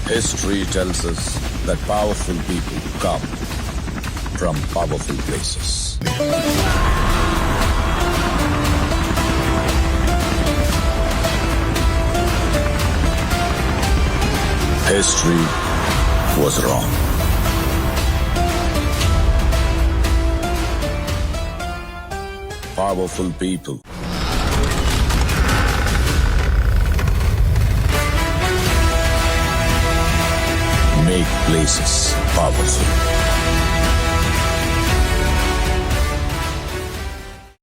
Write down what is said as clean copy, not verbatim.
History tells us that powerful people come from powerful places. History was wrong. Powerful people make places powerful.